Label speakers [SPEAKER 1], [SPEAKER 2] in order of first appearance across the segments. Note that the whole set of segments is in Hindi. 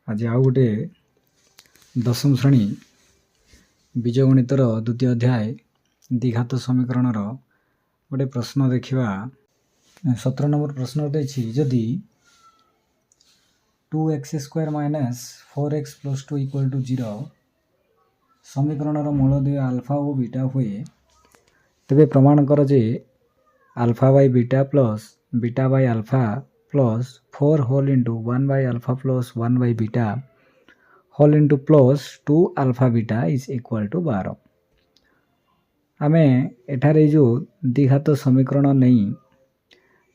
[SPEAKER 1] आज आउ गोटे दशम श्रेणी बीजगणितर द्वितीय अध्याय द्विघात समीकरण गोटे प्रश्न देखा। 17 नंबर प्रश्न उठे जदि 2x² - 4x + 2 = 0 समीकरण मूलद्वय आल्फा और बीटा हुए तेबे प्रमाण कर जे alpha by beta plus beta by alpha plus 4 whole into 1 by alpha plus 1 by beta whole into plus 2 alpha beta is equal to 12। आमे एठारे जो द्विघात समीकरण नहीं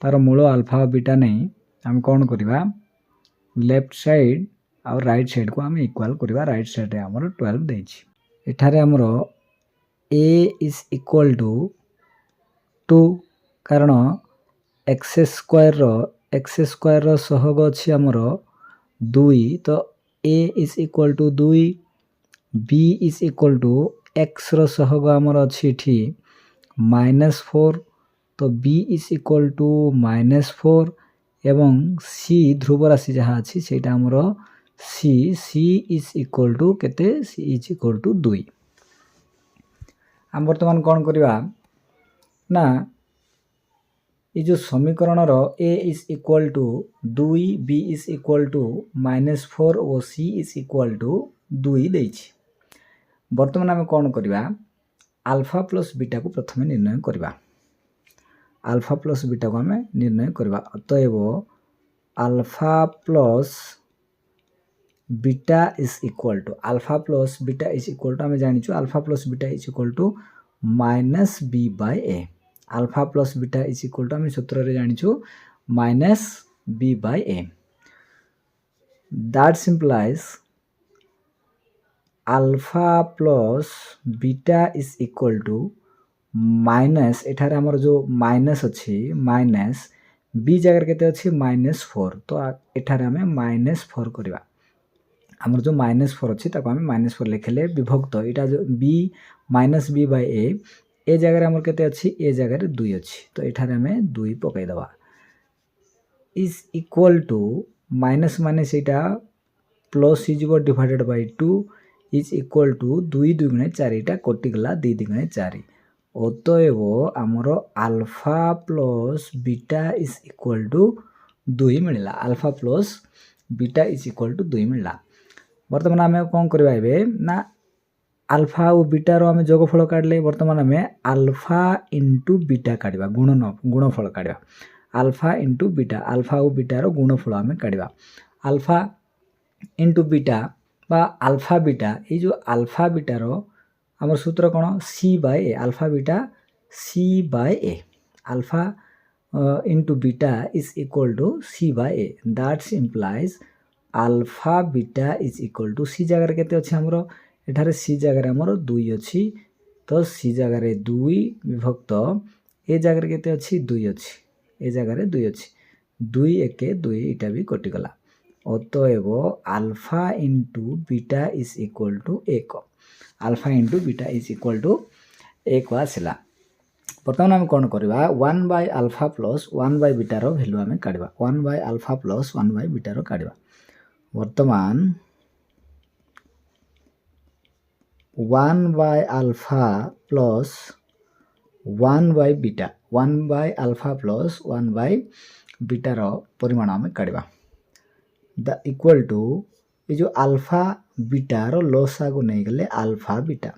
[SPEAKER 1] तार मूल आल्फा और बीटा नहीं आम कौन करवा लेफ्ट साइड और राइट साइड को आम इक्वल करवा। राइट साइड रे हमर 12 देछि। एठारे हमर a इज इक्वल टू 2 कारण x स्क्वायर रो सहग अछि हमर 2 तो a is equal to 2, b is equal to x रो सहग हमर अछि एठी -4 तो b इज इक्वल टू -4 एवं c ध्रुव राशि जहाँ अछि सेटा हमर c इज इक्वल टू केते c इज इक्वल टू 2। हम वर्तमान कौन करवा ना ये जो समीकरण रो a is equal to 2, b is equal to -4 और c इज इक्वल टू 2 देछि। वर्तमान आम कौन करवा आल्फा प्लस बीटा को प्रथम निर्णय करवा। आल्फा प्लस बीटा को आम निर्णय करवा। अतएव alpha plus beta is equal to alpha plus beta is equal to आम जानिछु alpha plus beta is equal to -b/a। Alpha plus beta is equal to आम सूत्र रे जानिछु -b/a। That simplifies alpha plus beta is equal to minus एठारे हमर जो माइनस अछि माइनस b जगह केते अछि -4 तो एठारे हमें -4 करबा। हमर जो -4 अछि ताको हमें -4 लिखले विभक्त एटा जो b -b/a ए जगह हमर केते अछि ए जगह 2 अछि तो एठारे हमें 2 पकाई दबा is equal to minus minus एटा प्लस इजिबो divided by 2 is equal to 2 2 गुणे 4 एटा कटि गला 2 2 गुणे 4। अतएव हमरो alpha plus beta is equal to 2 मिलला। Alpha plus beta is equal to 2 मिलला। वर्तमान आमे कोन करबा एबे ना अल्फा और बीटा रो आमे जोगफल काढले वर्तमान आमे अल्फा इनटू बीटा काढबा गुणफल काढबा। अल्फा इनटू बीटा अल्फा और बीटा रो गुणफल आमे काढबा। अल्फा इनटू बीटा बा अल्फा बीटा ए जो अल्फा बीटा रो हमर सूत्र कोन c/a alpha beta c/a alpha into beta is equal to c/a। That's implies alpha beta is equal to c जगह केते अछि हमरो एठारे c जगह हमरो 2 अछि तो c जगह रे 2 विभक्त ए जगह केते अछि 2 अछि ए जगह रे 2 अछि 2 1 2 इटा भी कटि गला। अतएव alpha into beta is equal to 1 alpha into beta is equal to 1 आसिला। वर्तमान हम कोन करबा 1 by alpha plus 1 by beta रो वैल्यू हमें काढबा 1 by alpha plus 1 by beta रो काढबा। वर्तमान 1 by alpha plus 1 by beta 1 by alpha plus 1 by beta रो परिमाण हमें काढबा द इक्वल टू ये जो अल्फा बीटा रो लसा को नहीं गले अल्फा बीटा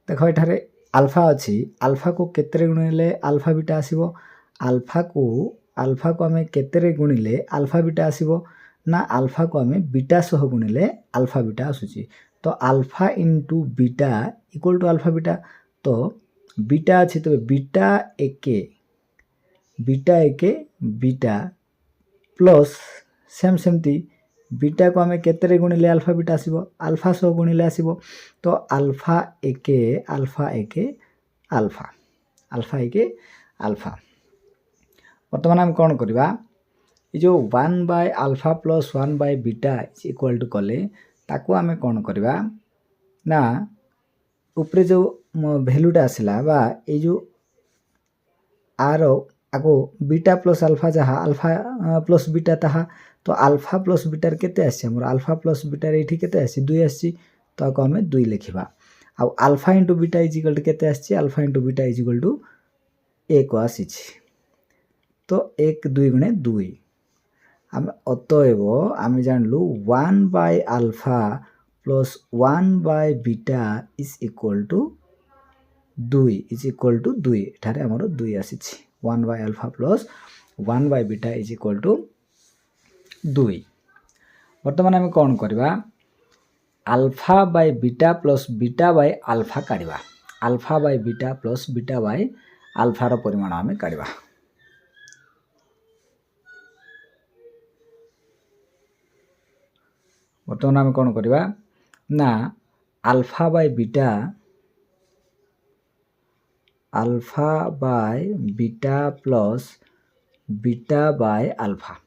[SPEAKER 1] देखो एठारे अल्फा अछि अल्फा को केतरे गुणिले अल्फा बीटा आसीबो अल्फा को हमें केतरे गुणिले अल्फा बीटा आसीबो ना अल्फा को हमें बीटा सह गुणिले अल्फा बीटा आसुची तो alpha into beta equal to alpha beta तो बीटा अछि तो बीटा एके बीटा प्लस सेमती बीटा को हमें केतरे गुणिले अल्फा बीटा आसीबो अल्फा सह गुणिले आसीबो तो अल्फा एके अल्फा। वर्तमान हम कौन करबा ये जो 1 by alpha plus 1 by beta is equal to कले ताको हमें कौन करबा ना ऊपर जो वैल्यूटा आसिला बा ये जो आर आगो बीटा प्लस अल्फा जहाँ अल्फा प्लस बीटा ताहा तो अल्फा प्लस बीटार केते आसी हमर अल्फा प्लस बीटार एठी केते आसी 2 आसी तो आको हमें 2 लिखिबा आ alpha into beta is equal to केते आसी alpha into beta is equal to 1 आसी तो 1 2 गुणे 2 आम अतएव आम जानलु 1 by alpha plus 1 by beta is equal to 2 is equal to 2 एठारे हमर 2 आसी 1 by alpha plus 1 by beta is equal to 2 वर्तमान आम कौन करवा alpha by beta plus beta by alpha काढ़ा alpha by beta plus beta by अल्फार परिमाण आम काढ़ा वर्तमान आम कौन करवा ना alpha by beta plus beta by alpha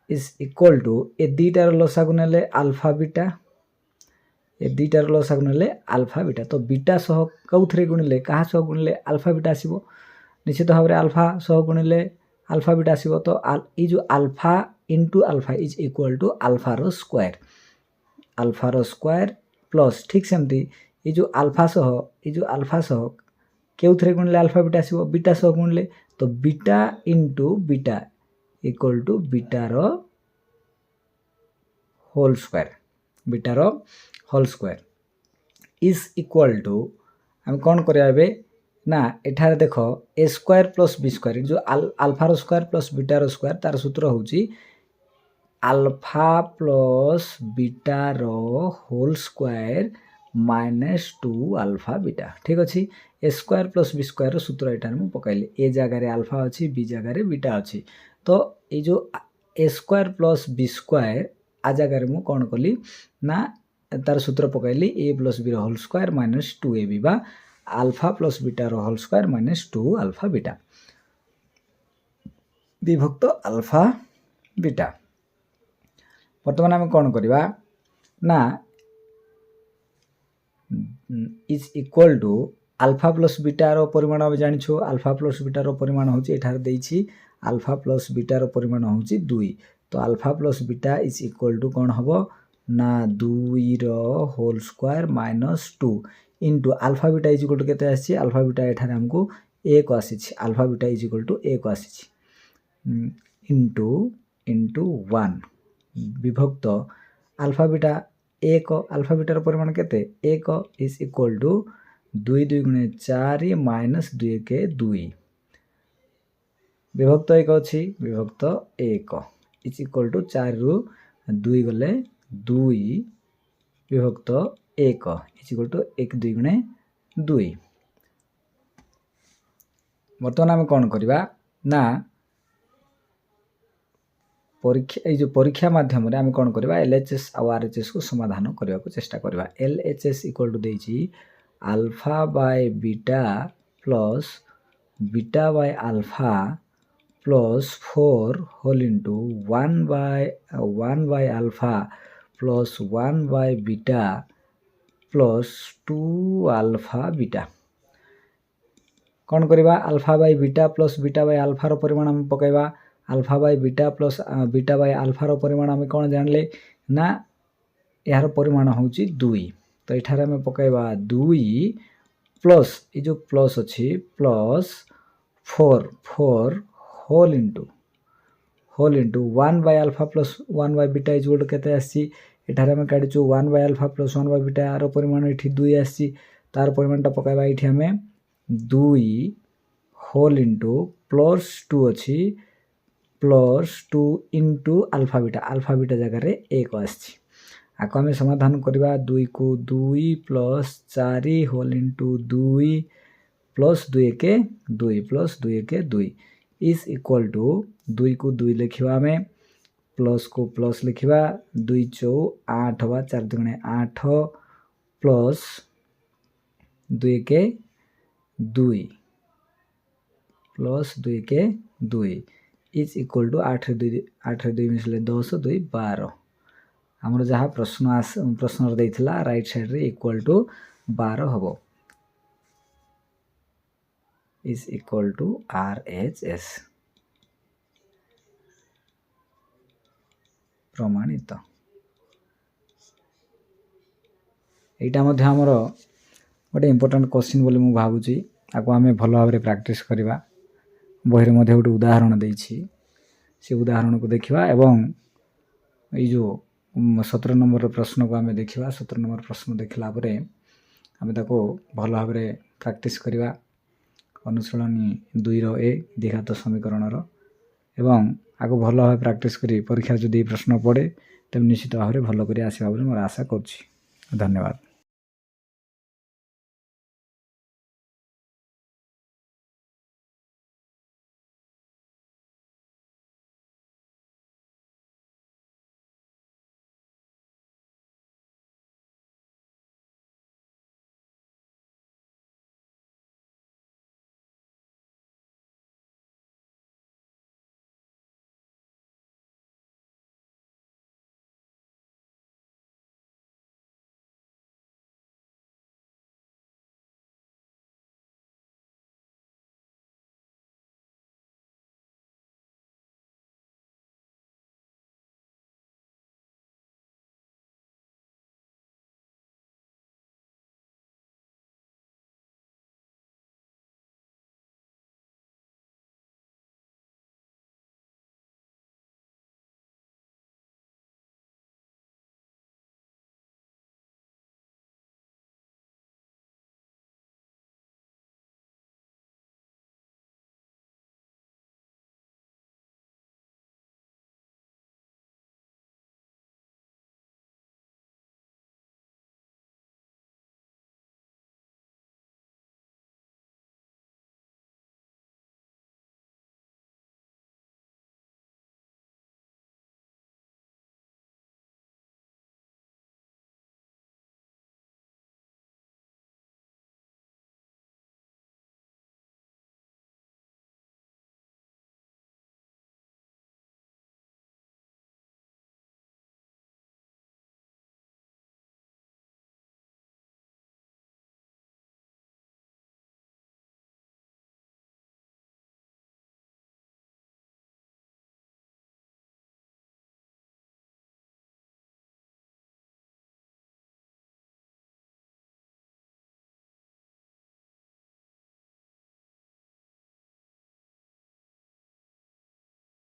[SPEAKER 1] is equal to ए दुईटार लसागु नेले अल्फा बीटा ए दुईटार लसागु नेले अल्फा बीटा तो बीटा सह कौथरे गुणिले कहा सह गुणिले अल्फा बीटा आसीबो निश्चित भाव में अल्फा सह गुणिले अल्फा बीटा आसीबो तो ई जो alpha into alpha is equal to अल्फार स्क्वायर प्लस ठीक सेमती ये जो अल्फा सह केउथरे गुणिले अल्फा बीटा आसीबो बीटा सह गुणिले तो beta into beta equal to बीटार whole square is equal to आम कौन करें ना एठार देख a square plus b square जो अल्फार स्क्वायर प्लस बीटार स्क्वायर तार सूत्र होची अल्फा प्लस बीटार होल स्क्वायर -2 अल्फा बीटा ठीक अच्छे a square plus b square सूत्र एठार मुझे पकाइली ए जगार अल्फा अच्छी बी जगार बीटा अच्छी तो ये जो a square plus b square आ जगार मु कौन कली ना तार सूत्र पकाइली a plus b whole square -2 a b बा अल्फा प्लस बीटार होल स्क्वायर -2 अल्फा बीटा विभक्त अल्फा बीटा वर्तमान आम कौन करवा ना is equal to alpha plus बीटार परिमाण आम जानिछु अल्फा प्लस बीटार परिमाण होची एठार देइछि अल्फा प्लस बीटार परिमाण होची 2 तो alpha plus beta is equal to कौन हम ना 2 whole square -2 into alpha beta is equal to केते आसी अल्फा बीटा एठार हमको 1 आसी alpha beta is equal to 1 आसी इंटू 1 विभक्त अल्फा बीटा 1 अल्फा बीटार परिमाण केते 1 इज इक्वल टू 2 2 गुणे 4 -2 के 2 विभक्त 1 अच्छी विभक्त 1 इज इक्वल टू 4 रु 2 गले 2 विभक्त 1 इज इक्वल टू 1 2 गुणे 2 बर्तमान आम कौन करवा ना परीक्षा जो परीक्षा माध्यम आम कौन करवा एलएचएस और आरएचएस को समाधान करने को चेष्टा करवा एलएचएस इक्वल टू देइछि alpha by beta plus beta by alpha plus 4 whole into 1 by alpha plus 1 by beta plus 2 alpha beta कौन करवा alpha by beta plus beta by अल्फार परिमाण आम पकाइबा alpha by beta plus beta by अल्फार परिमाण आम कौन जानले ना यार परिमाण होची 2 तो एठार आम पकाइबा 2 प्लस ये जो प्लस अच्छी plus 4 whole into 1 by alpha plus 1 by beta is equal केते आसी एठार आम काढिचु 1 by alpha plus 1 by beta यार परिमाण एठी 2 आसी तार परिमाणटा पकाइबा एठी आम 2 होल इंटू प्लस 2 अच्छी प्लस 2 इंटू अल्फा बीटा जगार 1 आसी आको आम समाधान करवा 2 को 2 प्लस 4 होल इंटू 2 प्लस 2 के 2 प्लस 2 के 2 इज इक्वल टू 2 को 2 लिखा आम प्लस को प्लस लिखा 2 चौ 8 बा 4 दुगुणे 8 प्लस 2 के 2 प्लस 2 के 2 इज इक्वल टू 8 2 मिसले 10 2 12 आमर जहाँ प्रश्न देइथिला राइट साइड रे इक्वल टू 12 हबो इज इक्वल टू RHS ପ୍ରମାଣିତ। ଏଇଟା ମଧ୍ୟ ଆମର ଗୋଟେ ଇମ୍ପୋର୍ଟାଣ୍ଟ କ୍ୱେଶ୍ଚିନ୍ ବୋଲି ମୁଁ ଭାବୁଛି। ଆକୁ ଆମେ ଭଲ ଭାବରେ ପ୍ରାକ୍ଟିସ୍ କରିବା। ବହିରେ ମଧ୍ୟ ଗୋଟେ ଉଦାହରଣ ଦେଇଛି, ସେ ଉଦାହରଣକୁ ଦେଖିବା ଏବଂ ଏଇ ଯେଉଁ 17 ନମ୍ବର ପ୍ରଶ୍ନକୁ ଆମେ ଦେଖିବା। 17 ନମ୍ବର ପ୍ରଶ୍ନ ଦେଖିଲା ପରେ ଆମେ ତାକୁ ଭଲ ଭାବରେ ପ୍ରାକ୍ଟିସ୍ କରିବା। ଅନୁଶୀଳନୀ 2ର ଏ ଦ୍ୱିଘାତ ସମୀକରଣର, ଏବଂ ଆକୁ ଭଲ ଭାବେ ପ୍ରାକ୍ଟିସ୍ କରି ପରୀକ୍ଷାରେ ଯଦି ପ୍ରଶ୍ନ ପଡ଼େ ତେବେ ନିଶ୍ଚିତ ଭାବରେ ଭଲ କରି ଆସିବା ବୋଲି ମୋର ଆଶା କରୁଛି। ଧନ୍ୟବାଦ।